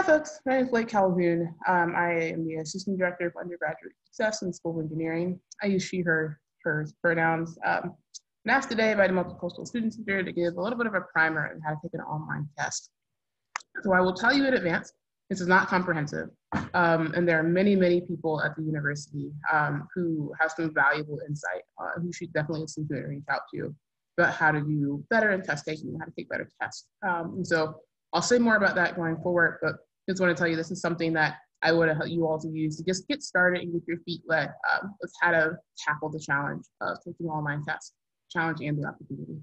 Hi folks, my name is Blake Calhoun. I am the Assistant Director of Undergraduate Success in the School of Engineering. I use she, her pronouns. I'm asked today by the Multicultural Student Center to give a little bit of a primer on how to take an online test. So I will tell you in advance, this is not comprehensive. And there are many, many people at the university who have some valuable insight, who should definitely listen to it and reach out to about how to do better in test taking, how to take better tests. And so I'll say more about that going forward, but just want to tell you this is something that I would help you all to use to just get started and get your feet wet with how to tackle the challenge of taking online tests, challenge and the opportunity.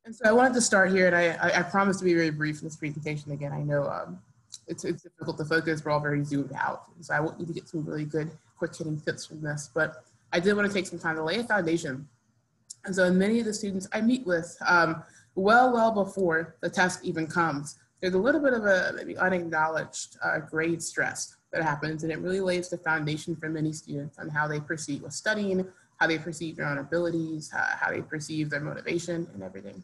And so I wanted to start here, and I promise to be very brief in this presentation. Again, I know it's difficult to focus. We're all very zoomed out, so I want you to get some really good, quick-hitting tips from this. But I did want to take some time to lay a foundation. And so many of the students I meet with, well before the test even comes, there's a little bit of a maybe unacknowledged grade stress that happens, and it really lays the foundation for many students on how they proceed with studying, how they perceive their own abilities, how they perceive their motivation and everything.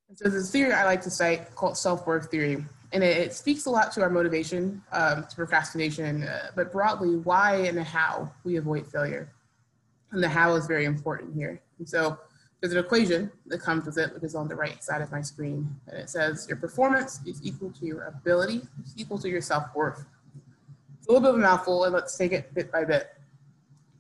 And so there's a theory I like to cite called self-worth theory, and it speaks a lot to our motivation, to procrastination, but broadly why and how we avoid failure. And the how is very important here. And so there's an equation that comes with it, which is on the right side of my screen. And it says your performance is equal to your ability, is equal to your self-worth. It's a little bit of a mouthful, and let's take it bit by bit.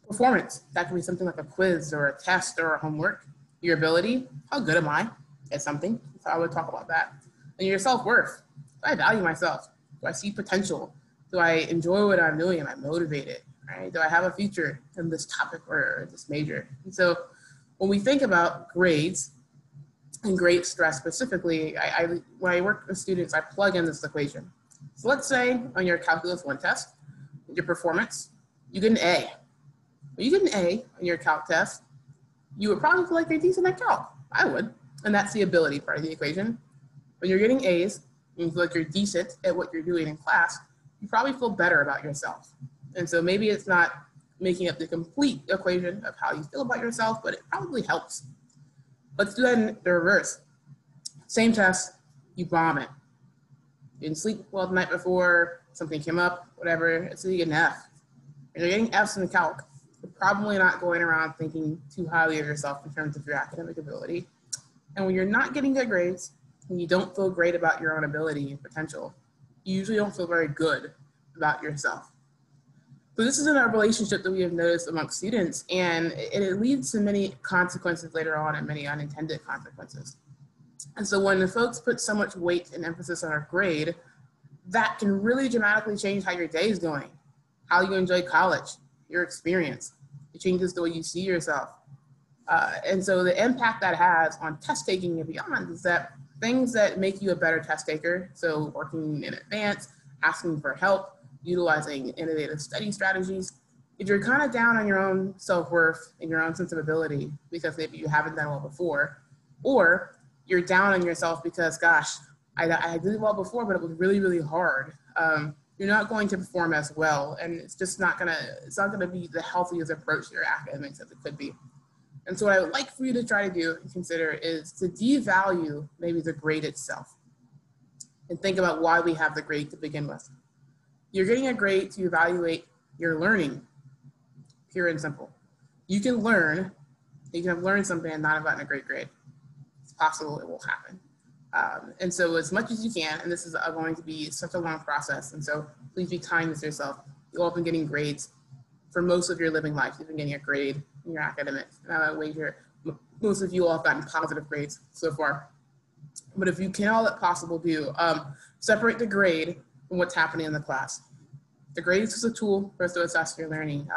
Performance, that can be something like a quiz or a test or a homework. Your ability, how good am I at something? So I would talk about that. And your self-worth, do I value myself? Do I see potential? Do I enjoy what I'm doing? Am I motivated? Right? Do I have a future in this topic or this major? And so when we think about grades and grade stress specifically, when I work with students, I plug in this equation. So let's say on your Calculus 1 test, your performance, you get an A. When you get an A on your calc test, you would probably feel like you're decent at calc. I would. And that's the ability part of the equation. When you're getting A's, and you feel like you're decent at what you're doing in class, you probably feel better about yourself. And so maybe it's not making up the complete equation of how you feel about yourself, but it probably helps. Let's do that in the reverse. Same test, you bomb it. You didn't sleep well the night before, something came up, whatever, so you get an F. And you're getting Fs in the calc. You're probably not going around thinking too highly of yourself in terms of your academic ability. And when you're not getting good grades, and you don't feel great about your own ability and potential, you usually don't feel very good about yourself. So this is in our relationship that we have noticed amongst students, and it leads to many consequences later on and many unintended consequences. And so when the folks put so much weight and emphasis on our grade, that can really dramatically change how your day is going, how you enjoy college, your experience. It changes the way you see yourself. And so the impact that has on test taking and beyond is that things that make you a better test taker, so working in advance, asking for help, utilizing innovative study strategies, if you're kind of down on your own self-worth and your own sense of ability because maybe you haven't done well before, or you're down on yourself because, gosh, I did well before, but it was really, really hard. You're not going to perform as well, and it's just not gonna be the healthiest approach to your academics as it could be. And so what I would like for you to try to do and consider is to devalue maybe the grade itself and think about why we have the grade to begin with. You're getting a grade to evaluate your learning, pure and simple. You can learn, you can have learned something and not have gotten a great grade. It's possible it will happen. And so as much as you can, and this is going to be such a long process, and so please be kind with yourself. You've all been getting grades for most of your living life. You've been getting a grade in your academics. And I wager most of you all have gotten positive grades so far. But if you can all that possible do, separate the grade from what's happening in the class. The grade is just a tool for us to assess your learning,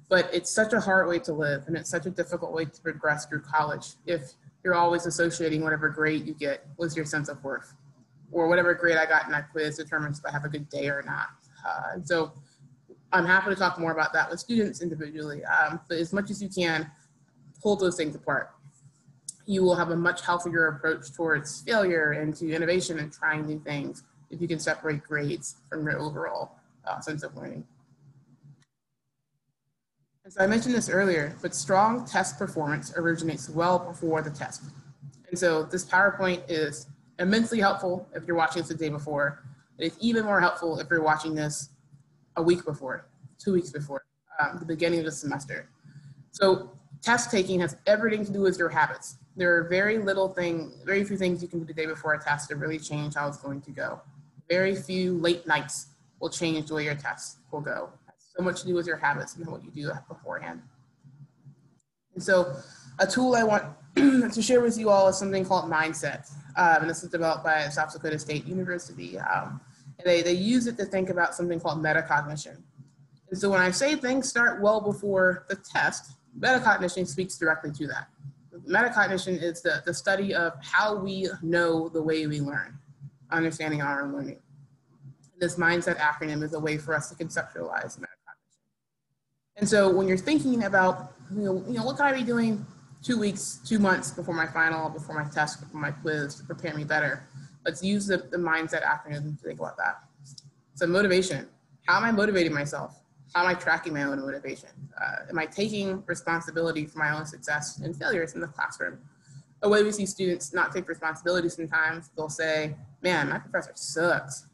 but it's such a hard way to live, and it's such a difficult way to progress through college if you're always associating whatever grade you get with your sense of worth, or whatever grade I got in that quiz determines if I have a good day or not. And so I'm happy to talk more about that with students individually, but as much as you can, pull those things apart. You will have a much healthier approach towards failure and to innovation and trying new things if you can separate grades from your overall sense of learning. And so I mentioned this earlier, but strong test performance originates well before the test. And so this PowerPoint is Immensely helpful if you're watching this the day before. It's even more helpful if you're watching this a week before, 2 weeks before, the beginning of the semester. So test taking has everything to do with your habits. There are very few things you can do the day before a test to really change how it's going to go. Very few late nights will change the way your test will go. It has so much to do with your habits and what you do beforehand. And so a tool I want to share with you all is something called Mindset. And this is developed by South Dakota State University. And they use it to think about something called metacognition. And so when I say things start well before the test, metacognition speaks directly to that. Metacognition is the study of how we know the way we learn, understanding our own learning. This mindset acronym is a way for us to conceptualize metacognition. And so when you're thinking about, what can I be doing 2 weeks, 2 months before my final, before my test, before my quiz to prepare me better, let's use the mindset acronym to think about that. So motivation, how am I motivating myself? How am I tracking my own motivation? Am I taking responsibility for my own success and failures in the classroom? A way we see students not take responsibility sometimes, they'll say, man, my professor sucks.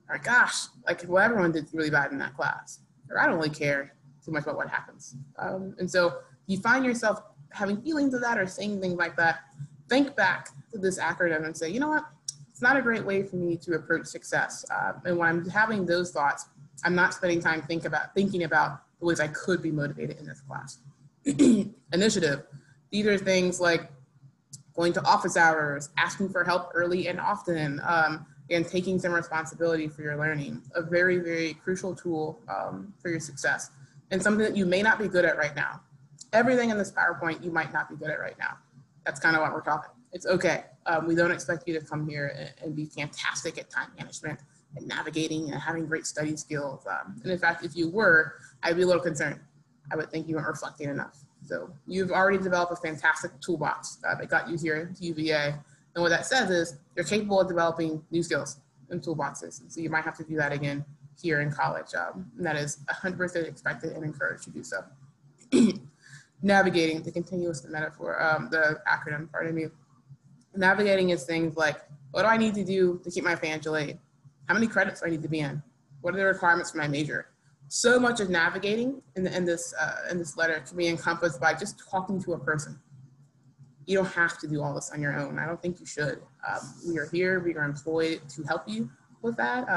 Or gosh, well, everyone did really bad in that class. Or I don't really care too much about what happens. And so you find yourself having feelings of that or saying things like that, think back to this acronym and say, you know what? It's not a great way for me to approach success. And when I'm having those thoughts, I'm not spending time thinking about the ways I could be motivated in this class. Initiative. These are things like going to office hours, asking for help early and often, and taking some responsibility for your learning. A very, very crucial tool for your success, and something that you may not be good at right now. Everything in this PowerPoint you might not be good at right now. That's kind of what we're talking. It's okay. We don't expect you to come here and be fantastic at time management and navigating and having great study skills. And in fact, if you were, I'd be a little concerned. I would think you weren't reflecting enough. So you've already developed a fantastic toolbox that got you here to UVA. And what that says is you're capable of developing new skills and toolboxes. And so you might have to do that again here in college. And that is 100% expected and encouraged to do so. Navigating, the continuous metaphor, the acronym, pardon me. Navigating is things like, what do I need to do to keep my financial aid? How many credits do I need to be in? What are the requirements for my major? So much of navigating in this letter can be encompassed by just talking to a person. You don't have to do all this on your own. I don't think you should. We are here, we are employed to help you with that.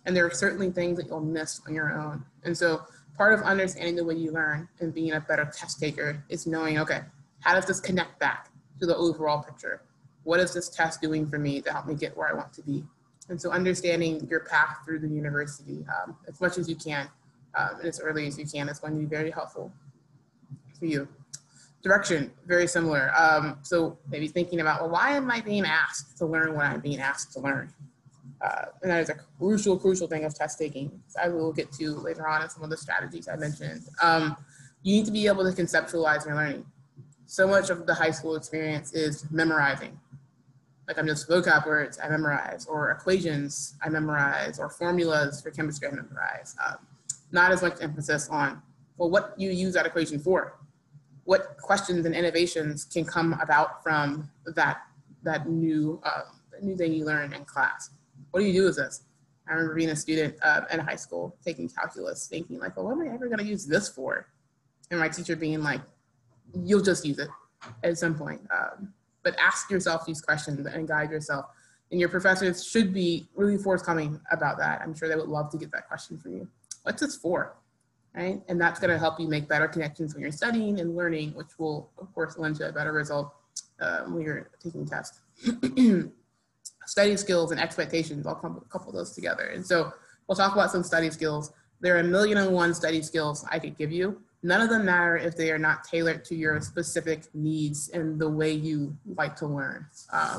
And there are certainly things that you'll miss on your own. And so part of understanding the way you learn and being a better test taker is knowing, okay, how does this connect back to the overall picture? What is this test doing for me to help me get where I want to be? And so understanding your path through the university as much as you can and as early as you can is going to be very helpful for you. Direction, very similar. So maybe thinking about, well, why am I being asked to learn what I'm being asked to learn? And that is a crucial thing of test taking. I will get to later on in some of the strategies I mentioned. You need to be able to conceptualize your learning. So much of the high school experience is memorizing. Like I'm just vocab words I memorize, or equations I memorize, or formulas for chemistry I memorize. Not as much emphasis on, well, what you use that equation for. What questions and innovations can come about from that new thing you learned in class? What do you do with this? I remember being a student in high school, taking calculus, thinking like, well, what am I ever gonna use this for? And my teacher being like, you'll just use it at some point. But ask yourself these questions and guide yourself. And your professors should be really forthcoming about that. I'm sure they would love to get that question from you. What's this for? Right? And that's going to help you make better connections when you're studying and learning, which will, of course, lend to a better result when you're taking tests. Study skills and expectations, I'll couple those together. And so we'll talk about some study skills. There are 1,000,001 study skills I could give you. None of them matter if they are not tailored to your specific needs and the way you like to learn.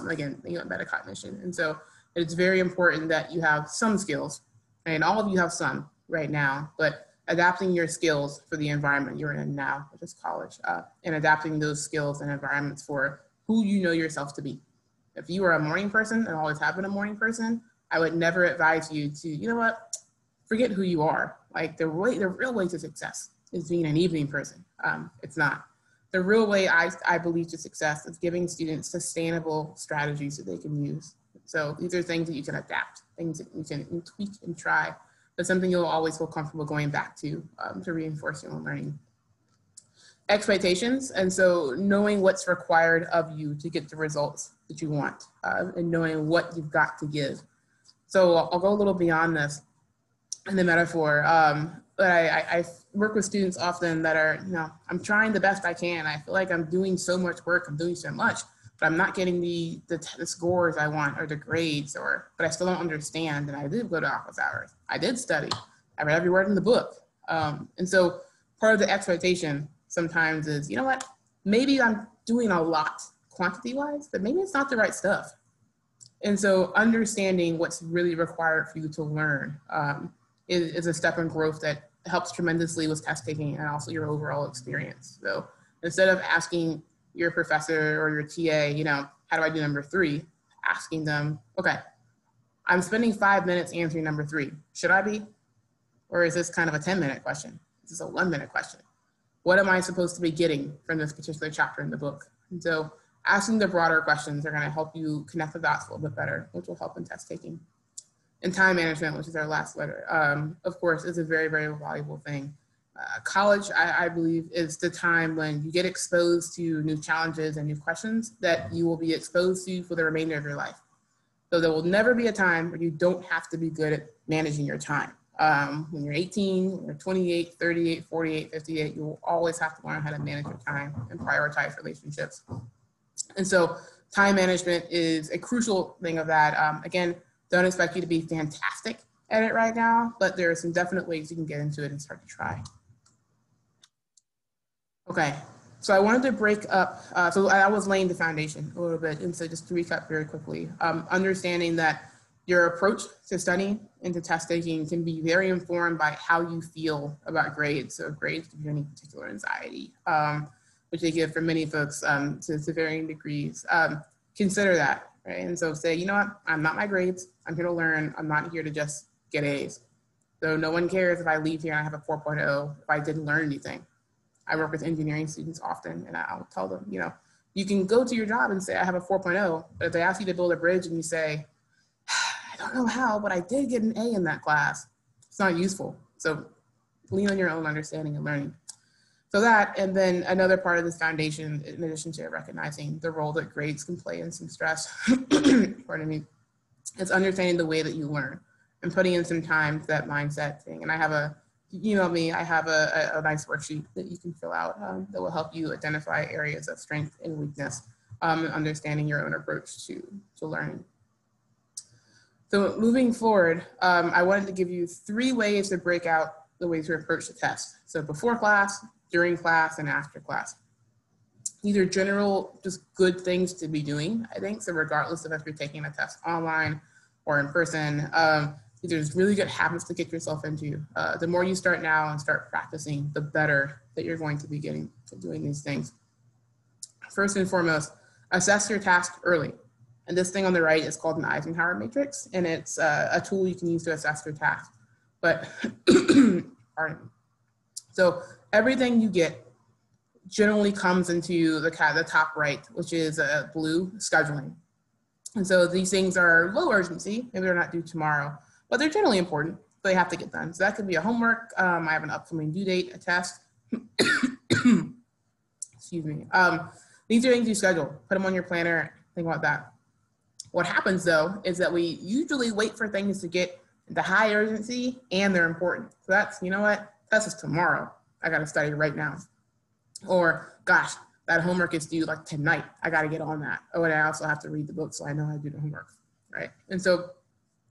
Again, metacognition. And so it's very important that you have some skills, and all of you have some right now, but adapting your skills for the environment you're in now, which is college, and adapting those skills and environments for who you know yourself to be. If you are a morning person and always have been a morning person, I would never advise you to, you know what, forget who you are. Like the real way to success is being an evening person. It's not. The real way I believe to success is giving students sustainable strategies that they can use So these are things that you can adapt, things that you can tweak and try, but something you'll always feel comfortable going back to reinforce your own learning. Expectations, and so knowing what's required of you to get the results that you want, and knowing what you've got to give. So I'll go a little beyond this in the metaphor, but I work with students often that are, I'm trying the best I can. I feel like I'm doing so much work, I'm doing so much, but I'm not getting the scores I want or the grades, but I still don't understand. And I did go to office hours. I did study. I read every word in the book. And so part of the expectation sometimes is, you know what, maybe I'm doing a lot quantity-wise, but maybe it's not the right stuff. And so understanding what's really required for you to learn is a step in growth that helps tremendously with test taking and also your overall experience. So instead of asking your professor or your TA, how do I do number 3? Asking them, okay, I'm spending 5 minutes answering number 3. Should I be? Or is this kind of a 10-minute question? Is this a 1-minute question? What am I supposed to be getting from this particular chapter in the book? And so asking the broader questions are going to help you connect the dots a little bit better, which will help in test taking. And time management, which is our last letter, of course, is a very, very valuable thing. College, I believe, is the time when you get exposed to new challenges and new questions that you will be exposed to for the remainder of your life. So there will never be a time where you don't have to be good at managing your time. When you're 18, when you're 28, 38, 48, 58, you will always have to learn how to manage your time and prioritize relationships. And so time management is a crucial thing of that. Again, don't expect you to be fantastic at it right now, but there are some definite ways you can get into it and start to try. Okay, so I wanted to break up, so I was laying the foundation a little bit, and so just to recap very quickly, understanding that your approach to studying and to test taking can be very informed by how you feel about grades. So grades give you any particular anxiety, which they give for many folks to varying degrees. Consider that, right? And so say, you know what, I'm not my grades, I'm here to learn, I'm not here to just get A's. So no one cares if I leave here and I have a 4.0 if I didn't learn anything. I work with engineering students often, and I'll tell them, you can go to your job and say, I have a 4.0, but if they ask you to build a bridge and you say, I don't know how, but I did get an A in that class, it's not useful. So lean on your own understanding and learning. So that, and then another part of this foundation, in addition to recognizing the role that grades can play in some stress, pardon me, it's understanding the way that you learn and putting in some time to that mindset thing. And I have a nice worksheet that you can fill out that will help you identify areas of strength and weakness, and understanding your own approach to learning. So moving forward, I wanted to give you 3 ways to break out the ways to approach the test. So before class, during class, and after class. These are general, just good things to be doing, I think. So regardless of if you're taking a test online or in person, these are just really good habits to get yourself into. The more you start now and start practicing, the better that you're going to be getting to doing these things. First and foremost, assess your task early. And this thing on the right is called an Eisenhower matrix, and it's a tool you can use to assess your task. But, pardon me. So everything you get generally comes into the top right, which is blue, scheduling. And so these things are low urgency, maybe they're not due tomorrow, but they're generally important, so they have to get done. So that could be a homework, I have an upcoming due date, a test. Excuse me. These are things you schedule, put them on your planner, think about that. What happens though, is that we usually wait for things to get the high urgency and they're important. So that's, you know what, test is tomorrow, I gotta study right now. Or gosh, that homework is due like tonight, I gotta get on that. Oh, and I also have to read the book so I know how to do the homework, right? And so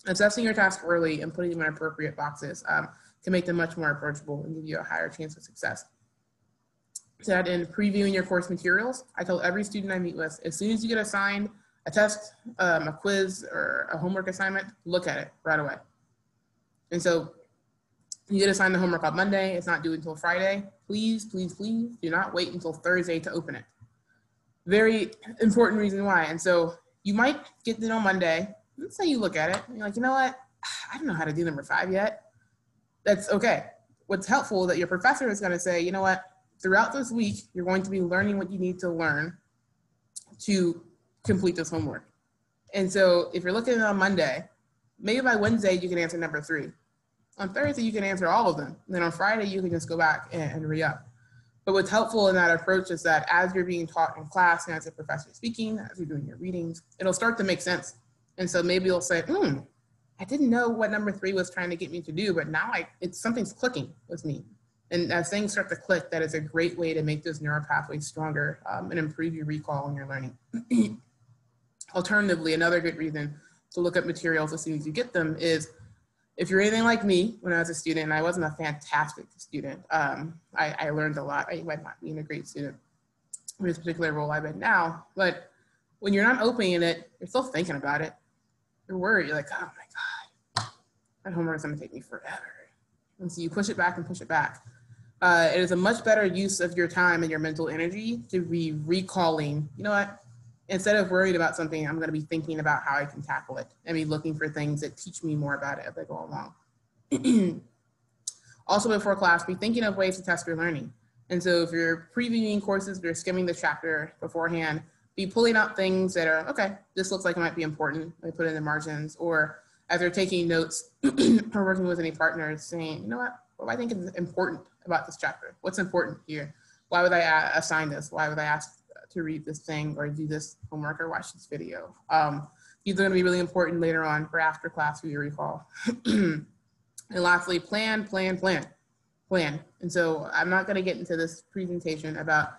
assessing your task early and putting them in appropriate boxes can make them much more approachable and give you a higher chance of success. So that in previewing your course materials, I tell every student I meet with, as soon as you get assigned a test, a quiz, or a homework assignment, look at it right away. And so you get assigned the homework on Monday, it's not due until Friday. Please, please, please do not wait until Thursday to open it. Very important reason why. And so you might get it on Monday. Let's say you look at it and you're like, you know what? I don't know how to do number 5 yet. That's okay. What's helpful is that your professor is going to say, you know what? Throughout this week, you're going to be learning what you need to learn to complete this homework. And so if you're looking on Monday, maybe by Wednesday, you can answer number 3. On Thursday, you can answer all of them. And then on Friday, you can just go back and re-up. But what's helpful in that approach is that as you're being taught in class and as the professor is speaking, as you're doing your readings, it'll start to make sense. And so maybe you'll say, I didn't know what number 3 was trying to get me to do, but now something's clicking with me. And as things start to click, that is a great way to make those neural pathways stronger and improve your recall and your learning. Alternatively, another good reason to look at materials as soon as you get them is if you're anything like me, when I was a student, and I wasn't a fantastic student, I learned a lot. I went not being a great student in this particular role I'm in now. But when you're not opening it, you're still thinking about it. You're worried. You're like, oh my God, that homework is going to take me forever. And so you push it back and push it back. It is a much better use of your time and your mental energy to be recalling, you know what? Instead of worried about something, I'm going to be thinking about how I can tackle it and be looking for things that teach me more about it as I go along. Also, before class, be thinking of ways to test your learning. And so if you're previewing courses or skimming the chapter beforehand, be pulling out things that are, okay, this looks like it might be important. I put it in the margins. Or as they're taking notes or working with any partners, saying, you know what do I think is important about this chapter? What's important here? Why would I assign this? Why would I ask to read this thing or do this homework or watch this video? These are going to be really important later on for after class for your recall. And lastly, plan. And so I'm not going to get into this presentation about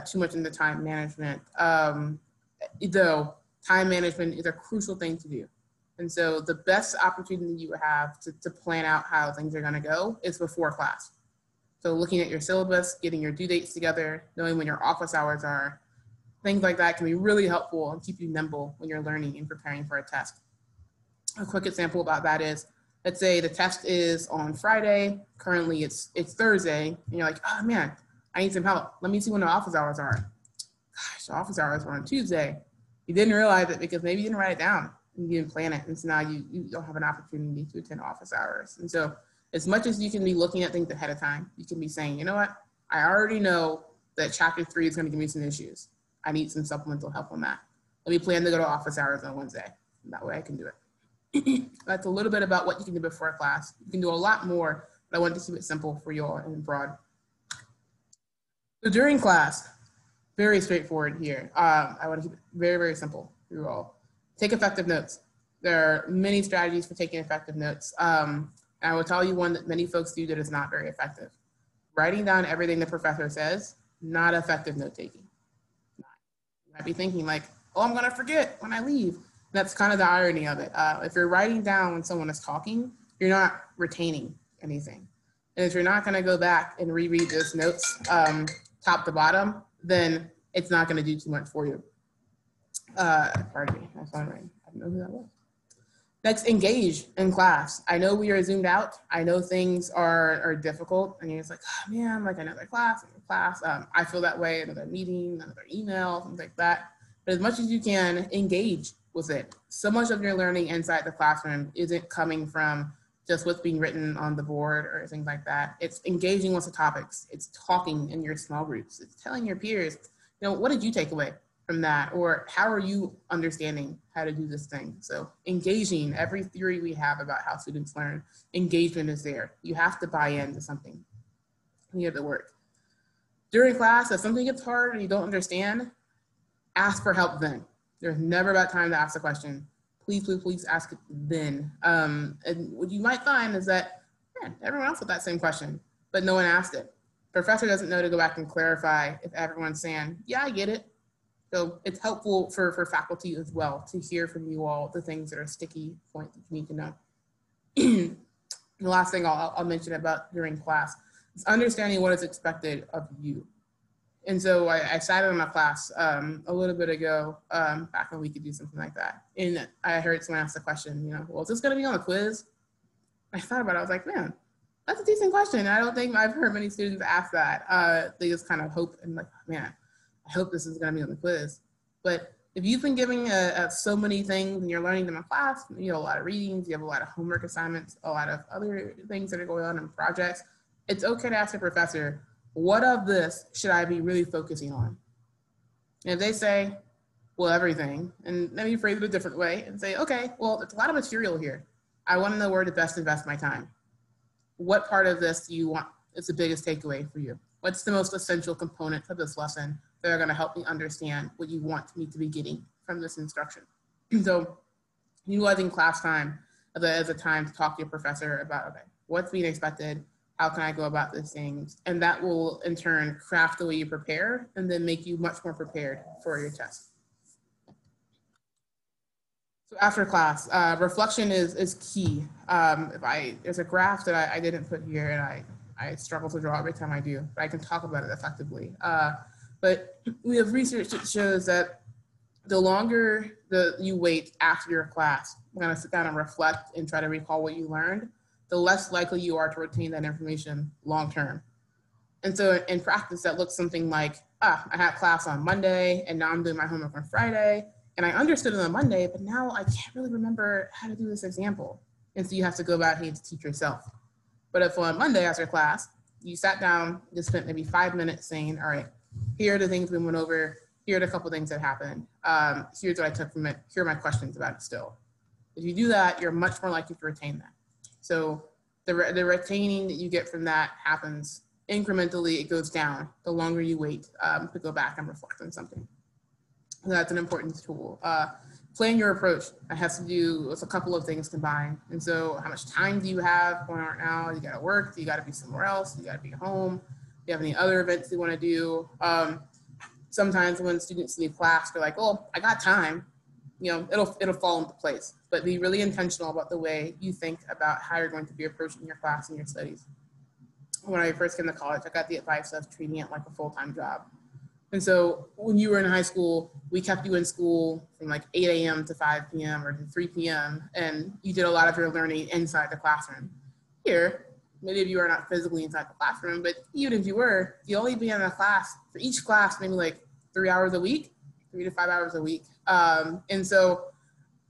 too much into time management, though time management is a crucial thing to do. And so the best opportunity you have to plan out how things are going to go is before class. So looking at your syllabus, getting your due dates together, knowing when your office hours are, things like that can be really helpful and keep you nimble when you're learning and preparing for a test. A quick example about that is, let's say the test is on Friday, currently it's Thursday, and you're like, oh man, I need some help. Let me see when the office hours are. Gosh, the office hours were on Tuesday. You didn't realize it because maybe you didn't write it down and you didn't plan it. And so now you don't have an opportunity to attend office hours. And so as much as you can be looking at things ahead of time, you can be saying, you know what, I already know that chapter 3 is going to give me some issues. I need some supplemental help on that. Let me plan to go to office hours on Wednesday. That way I can do it. That's a little bit about what you can do before class. You can do a lot more, but I wanted to keep it simple for you all and broad. So during class, very straightforward here. I want to keep it very, very simple for you all. Take effective notes. There are many strategies for taking effective notes. I will tell you one that many folks do that is not very effective. Writing down everything the professor says, not effective note-taking. You might be thinking like, oh, I'm going to forget when I leave. That's kind of the irony of it. If you're writing down when someone is talking, you're not retaining anything. And if you're not going to go back and reread those notes top to bottom, then it's not going to do too much for you. Pardon me, that's not right. I don't know who that was. Next, engage in class. I know we are zoomed out. I know things are difficult and you're just like, oh man, like another class. I feel that way, another meeting, another email, things like that. But as much as you can, engage with it. So much of your learning inside the classroom isn't coming from just what's being written on the board or things like that. It's engaging with the topics. It's talking in your small groups. It's telling your peers, you know, what did you take away from that? Or how are you understanding how to do this thing? So engaging, every theory we have about how students learn, engagement is there. You have to buy into something. You have to work. During class, if something gets hard and you don't understand, ask for help then. There's never a bad time to ask a question. Please ask it then. And what you might find is that, man, everyone else with that same question, but no one asked it. Professor doesn't know to go back and clarify if everyone's saying, yeah, I get it. So it's helpful for faculty as well to hear from you all the things that are sticky points that you need to know. The last thing I'll mention about during class is understanding what is expected of you. And so I sat in my class a little bit ago, back when we could do something like that. And I heard someone ask the question, you know, well, is this going to be on the quiz? I thought about it. I was like, man, that's a decent question. I don't think I've heard many students ask that. They just kind of hope and like, man, I hope this is going to be on the quiz. But if you've been giving so many things and you're learning them in class, you have a lot of readings, you have a lot of homework assignments, a lot of other things that are going on in projects, it's okay to ask the professor, what of this should I be really focusing on? And if they say, well, everything, and maybe phrase it a different way and say, okay, well, there's a lot of material here. I want to know where to best invest my time. What part of this do you want is the biggest takeaway for you? What's the most essential component of this lesson that are going to help me understand what you want me to be getting from this instruction? So utilizing class time as a time to talk to your professor about, okay, what's being expected? How can I go about these things? And that will in turn craft the way you prepare and then make you much more prepared for your test. So after class, reflection is key. There's a graph that I didn't put here, and I struggle to draw every time I do, but I can talk about it effectively. But we have research that shows that the longer you wait after your class, kind of sit down and reflect and try to recall what you learned, the less likely you are to retain that information long-term. And so in practice, that looks something like, I had class on Monday, and now I'm doing my homework on Friday, and I understood it on Monday, but now I can't really remember how to do this example. And so you have to go back and teach yourself. But if on Monday after class, you sat down, just spent maybe 5 minutes saying, all right, here are the things we went over, here are the couple things that happened, here's what I took from it, here are my questions about it still. If you do that, you're much more likely to retain that. So the retaining that you get from that happens incrementally, it goes down the longer you wait to go back and reflect on something. And that's an important tool. Plan your approach. It has to do with a couple of things combined. And so how much time do you have going on right now? You got to work, you got to be somewhere else, you got to be home, do you have any other events you want to do? Sometimes when students leave class, they're like, oh, I got time. You know, it'll fall into place. But be really intentional about the way you think about how you're going to be approaching your class and your studies. When I first came to college, I got the advice of treating it like a full-time job. And so when you were in high school, we kept you in school from like 8 a.m. to 5 p.m. or to 3 p.m. and you did a lot of your learning inside the classroom. Here, many of you are not physically inside the classroom, but even if you were, you only be in a class, for each class, maybe like 3 hours a week, 3 to 5 hours a week. And so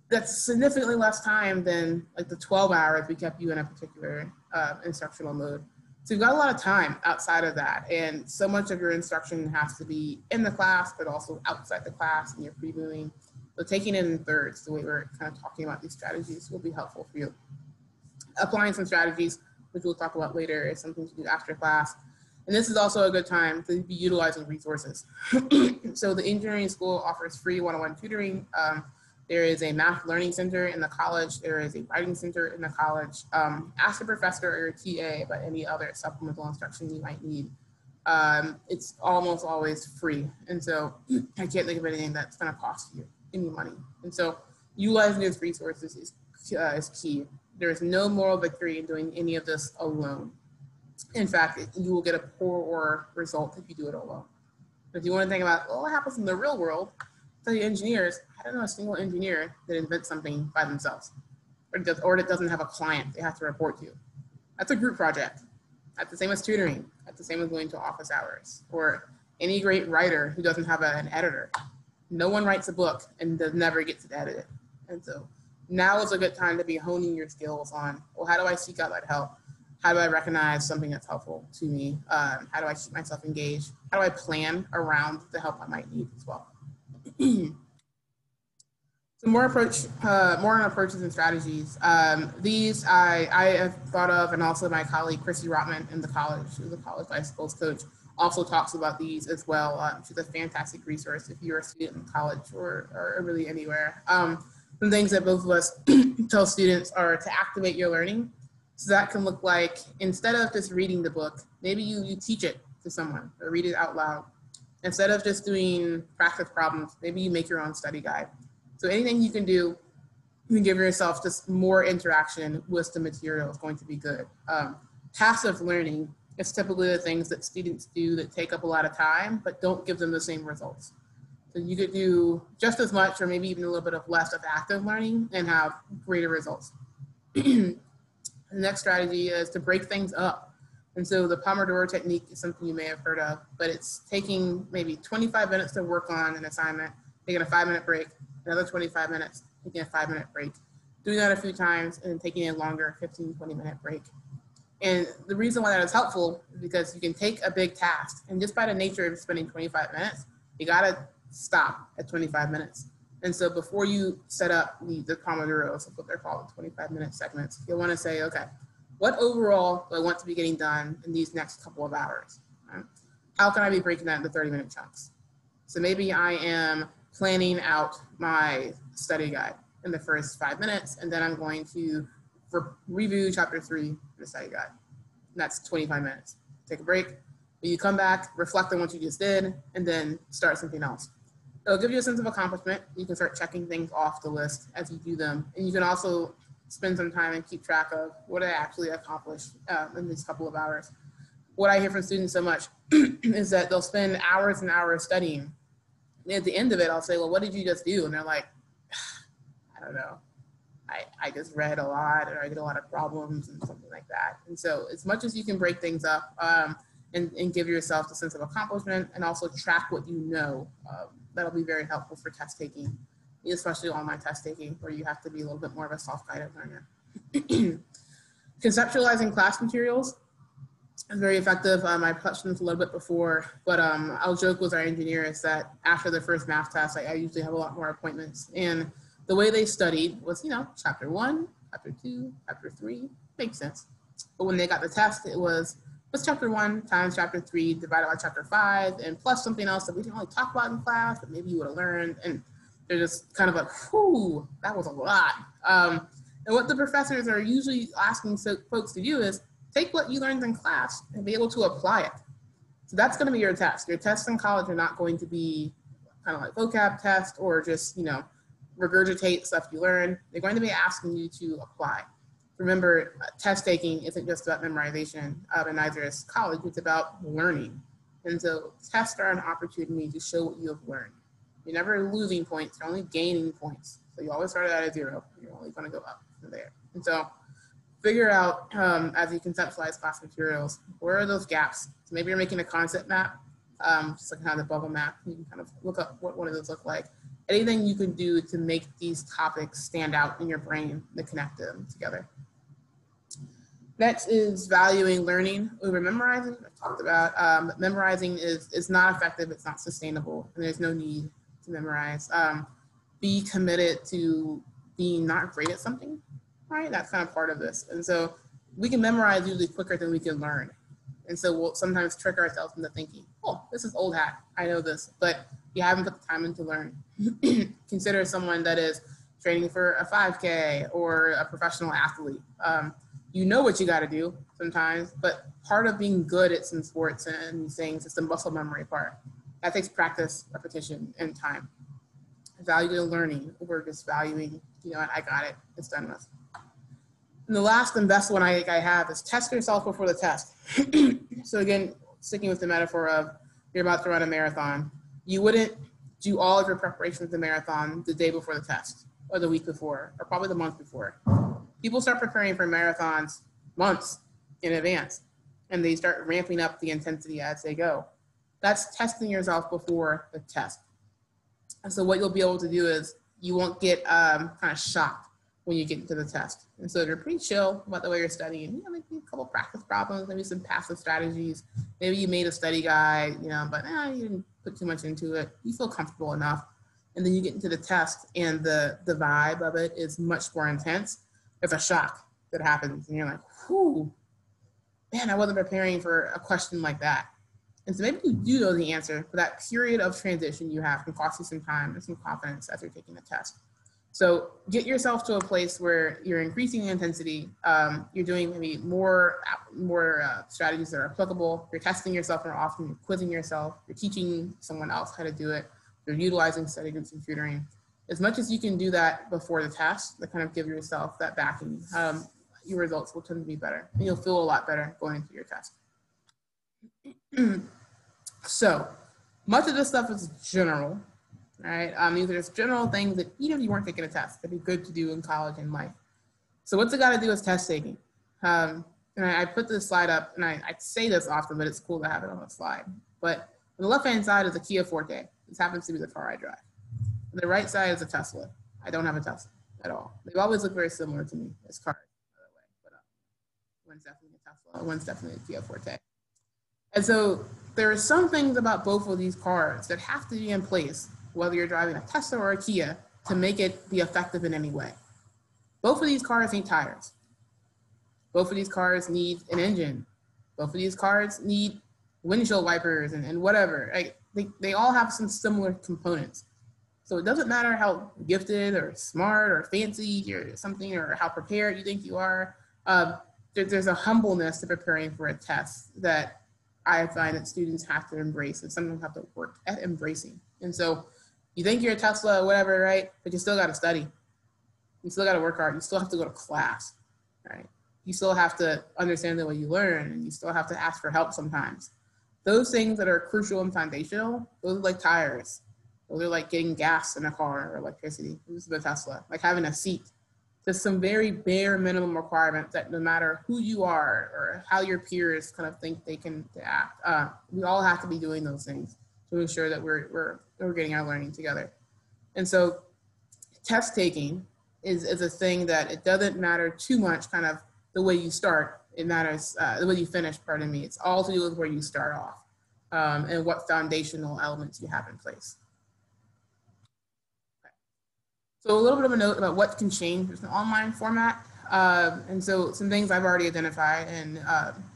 that's significantly less time than like the 12 hours we kept you in a particular instructional mode. So you've got a lot of time outside of that, and so much of your instruction has to be in the class, but also outside the class, and you're previewing. So taking it in thirds, the way we're kind of talking about these strategies, will be helpful for you. Applying some strategies, which we'll talk about later, is something to do after class. And this is also a good time to be utilizing resources. So the engineering school offers free one-on-one tutoring. There is a math learning center in the college. There is a writing center in the college. Ask a professor or your TA about any other supplemental instruction you might need. It's almost always free. And so I can't think of anything that's gonna cost you any money. And so utilizing those resources is key. There is no moral victory in doing any of this alone. In fact, you will get a poorer result if you do it alone. If you wanna think about, well, what happens in the real world? So the engineers, I don't know a single engineer that invents something by themselves or that doesn't have a client they have to report to. That's a group project. That's the same as tutoring. That's the same as going to office hours. Or any great writer who doesn't have an editor. No one writes a book and never gets to edit it. And so now is a good time to be honing your skills on, well, how do I seek out that help? How do I recognize something that's helpful to me? How do I keep myself engaged? How do I plan around the help I might need as well? So more on approaches and strategies. These I have thought of, and also my colleague Chrissy Rotman in the college, who's a college bicycles coach, also talks about these as well. She's a fantastic resource if you're a student in college or really anywhere. Some things that both of us tell students are to activate your learning. So that can look like, instead of just reading the book, maybe you teach it to someone or read it out loud. Instead of just doing practice problems, maybe you make your own study guide. So anything you can do, you can give yourself just more interaction with the material is going to be good. Passive learning is typically the things that students do that take up a lot of time, but don't give them the same results. So you could do just as much or maybe even a little bit of less of active learning and have greater results. The next strategy is to break things up. And so the Pomodoro technique is something you may have heard of, but it's taking maybe 25 minutes to work on an assignment, taking a 5-minute break, another 25 minutes, taking a 5-minute break, doing that a few times and taking a longer 15, 20-minute break. And the reason why that is helpful is because you can take a big task and just by the nature of spending 25 minutes, you gotta stop at 25 minutes. And so before you set up the Pomodoros, that's what they're called, 25-minute segments, you'll want to say, okay, what overall do I want to be getting done in these next couple of hours? Right? How can I be breaking that into 30-minute chunks? So maybe I am planning out my study guide in the first 5 minutes, and then I'm going to review chapter 3 in the study guide. And that's 25 minutes. Take a break. When you come back, reflect on what you just did, and then start something else. It'll give you a sense of accomplishment. You can start checking things off the list as you do them. And you can also spend some time and keep track of what I actually accomplished in these couple of hours. What I hear from students so much is that they'll spend hours and hours studying. And at the end of it, I'll say, well, what did you just do? And they're like, I don't know. I just read a lot, or I did a lot of problems and something like that. And so as much as you can break things up and give yourself a sense of accomplishment and also track what you know, that'll be very helpful for test taking, especially online test taking, where you have to be a little bit more of a self-guided learner. Conceptualizing class materials is very effective. I touched on this a little bit before, but I'll joke with our engineers that after the first math test, I usually have a lot more appointments. And the way they studied was, chapter 1, chapter 2, chapter 3, makes sense. But when they got the test, it was, what's chapter 1 times chapter 3 divided by chapter 5, and plus something else that we didn't really talk about in class, but maybe you would have learned. And they're just kind of like, whew, that was a lot. And what the professors are usually asking folks to do is take what you learned in class and be able to apply it. So that's going to be your test. Your tests in college are not going to be kind of like vocab test or just, regurgitate stuff you learn. They're going to be asking you to apply. Remember, test taking isn't just about memorization, and neither is college. It's about learning. And so tests are an opportunity to show what you have learned. You're never losing points, you're only gaining points. So you always start out at 0. You're only going to go up from there. And so figure out, as you conceptualize class materials, where are those gaps? So maybe you're making a concept map, just like kind of the bubble map. You can kind of look up what one of those look like. Anything you can do to make these topics stand out in your brain to connect them together. Next is valuing learning over memorizing. I've talked about memorizing is not effective, it's not sustainable, and there's no need to memorize. Be committed to being not great at something, right? That's kind of part of this. And so we can memorize usually quicker than we can learn. And so we'll sometimes trick ourselves into thinking, oh, this is old hat, I know this, but you haven't put the time in to learn. Consider someone that is training for a 5K or a professional athlete. You know what you got to do sometimes, but part of being good at some sports and these things is the muscle memory part. That takes practice, repetition, and time. Value learning over just valuing, I got it, it's done with. And the last and best one I have is test yourself before the test. So again, sticking with the metaphor of you're about to run a marathon, you wouldn't do all of your preparation for the marathon the day before the test, or the week before, or probably the month before. People start preparing for marathons months in advance, and they start ramping up the intensity as they go. That's testing yourself before the test. And so what you'll be able to do is you won't get kind of shocked when you get into the test. And so if you're pretty chill about the way you're studying, maybe a couple practice problems, maybe some passive strategies, maybe you made a study guide, but you didn't put too much into it. You feel comfortable enough. And then you get into the test and the vibe of it is much more intense. There's a shock that happens and you're like, whew, man, I wasn't preparing for a question like that. And so maybe you do know the answer, but that period of transition you have can cost you some time and some confidence as you're taking the test. So get yourself to a place where you're increasing the intensity, you're doing maybe more strategies that are applicable, you're testing yourself more often, you're quizzing yourself, you're teaching someone else how to do it, you're utilizing study groups and tutoring. As much as you can do that before the test, to kind of give yourself that backing, your results will tend to be better, and you'll feel a lot better going into your test. So much of this stuff is general. Right? These are just general things that even if you weren't taking a test, that'd be good to do in college and life. So what's it got to do with test taking? And I put this slide up, and I say this often, but it's cool to have it on the slide. But on the left-hand side is a Kia Forte. This happens to be the car I drive. On the right side is a Tesla. I don't have a Tesla at all. They've always looked very similar to me as cars, by the way. But one's definitely a Tesla, one's definitely a Kia Forte. And so there are some things about both of these cars that have to be in place whether you're driving a Tesla or a Kia, to make it be effective in any way. Both of these cars need tires. Both of these cars need an engine. Both of these cars need windshield wipers and whatever. They all have some similar components. So it doesn't matter how gifted or smart or fancy or something, or how prepared you think you are. There's a humbleness to preparing for a test that I find that students have to embrace and sometimes have to work at embracing. And so you think you're a Tesla or whatever, right? But you still got to study. You still got to work hard. You still have to go to class, right? You still have to understand the way you learn, and you still have to ask for help sometimes. Those things that are crucial and foundational, those are like tires. Those are like getting gas in a car or electricity. This is the Tesla, like having a seat. There's some very bare minimum requirements that no matter who you are or how your peers kind of think they can act, we all have to be doing those things to ensure that we're getting our learning together. And so test taking is a thing that it doesn't matter too much kind of the way you start. It matters the way you finish, pardon me. It's all to do with where you start off and what foundational elements you have in place. So a little bit of a note about what can change with an online format. And so some things I've already identified, and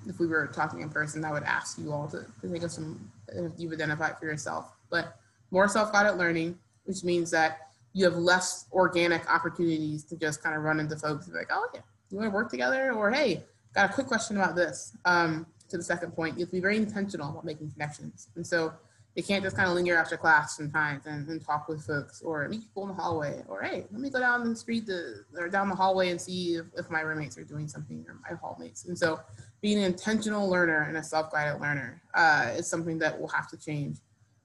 if we were talking in person, I would ask you all to think of some if you've identified for yourself. But more self-guided learning, which means that you have less organic opportunities to just kind of run into folks and be like, oh yeah, you want to work together? Or hey, got a quick question about this. To the second point, you have to be very intentional about making connections. And so you can't just kind of linger after class sometimes and talk with folks or meet people in the hallway, or hey, let me go down the street or down the hallway and see if my roommates are doing something, or my hallmates. And so being an intentional learner and a self-guided learner is something that will have to change.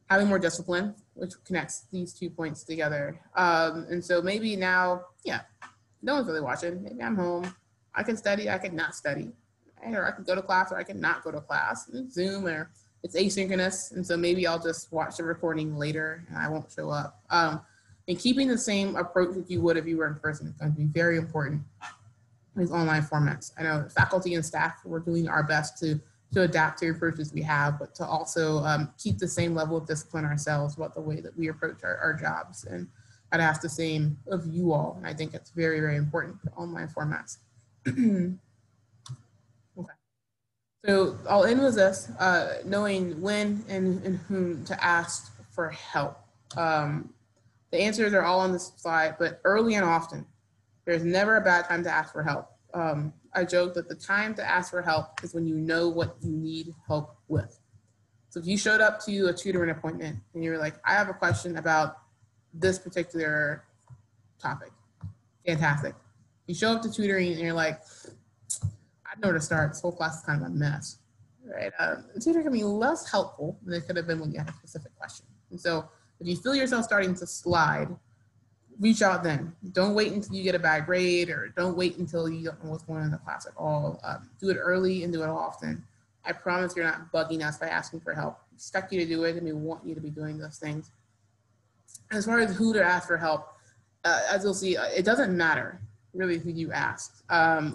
Having more discipline, which connects these 2 points together. And so maybe now, yeah, no one's really watching. Maybe I'm home. I can study, I can not study. Right? Or I can go to class, or I can not go to class. It's Zoom, or it's asynchronous. And so maybe I'll just watch the recording later and I won't show up. And keeping the same approach that you would if you were in person is going to be very important in these online formats. I know faculty and staff, we're doing our best to adapt to the approaches we have, but to also keep the same level of discipline ourselves about the way that we approach our jobs. And I'd ask the same of you all. And I think it's very, very important for online formats. Okay. So I'll end with this, knowing when and whom to ask for help. The answers are all on this slide, but early and often. There's never a bad time to ask for help. I joke that the time to ask for help is when you know what you need help with. So if you showed up to a tutoring appointment and you were like, I have a question about this particular topic, fantastic. You show up to tutoring and you're like, I don't know where to start. This whole class is kind of a mess, right? The tutor can be less helpful than it could have been when you had a specific question. And so if you feel yourself starting to slide, reach out then. Don't wait until you get a bad grade, or don't wait until you don't know what's going on in the class at all. Do it early and do it often. I promise you're not bugging us by asking for help. We expect you to do it, and we want you to be doing those things. As far as who to ask for help, as you'll see, it doesn't matter really who you ask.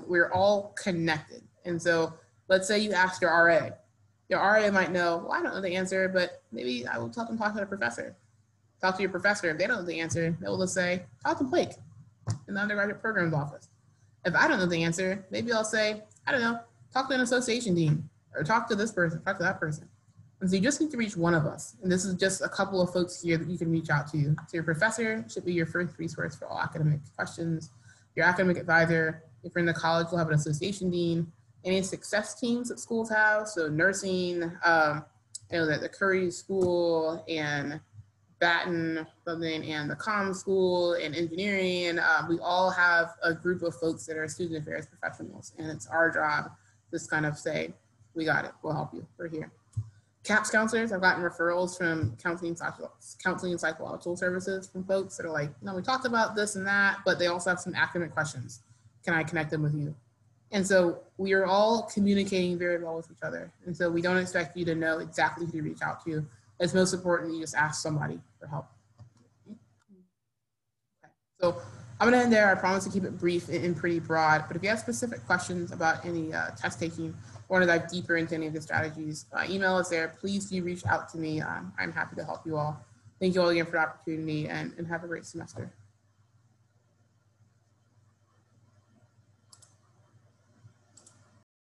We're all connected. And so let's say you ask your RA. Your RA might know, well, I don't know the answer, but maybe I will talk to a professor. Talk to your professor. If they don't know the answer, they will just say, talk to Blake in the undergraduate programs office. If I don't know the answer, maybe I'll say, I don't know, talk to an association dean, or talk to this person, talk to that person. And so you just need to reach one of us. And this is just a couple of folks here that you can reach out to. So your professor should be your first resource for all academic questions. Your academic advisor, if you're in the college, will have an association dean. Any success teams that schools have, so nursing, I know that the Curry School and Baton and the Comm School and engineering, we all have a group of folks that are student affairs professionals, and it's our job to just kind of say, we got it, we'll help you, we're here. CAPS counselors, I've gotten referrals from counseling and psychological services from folks that are like, no, we talked about this and that, but they also have some academic questions. Can I connect them with you? And so we are all communicating very well with each other. And so we don't expect you to know exactly who to reach out to. It's most important you just ask somebody for help. Okay. So I'm gonna end there. I promise to keep it brief and pretty broad, but if you have specific questions about any test taking or want to dive deeper into any of the strategies, email is there. Please do reach out to me. I'm happy to help you all. Thank you all again for the opportunity, and have a great semester.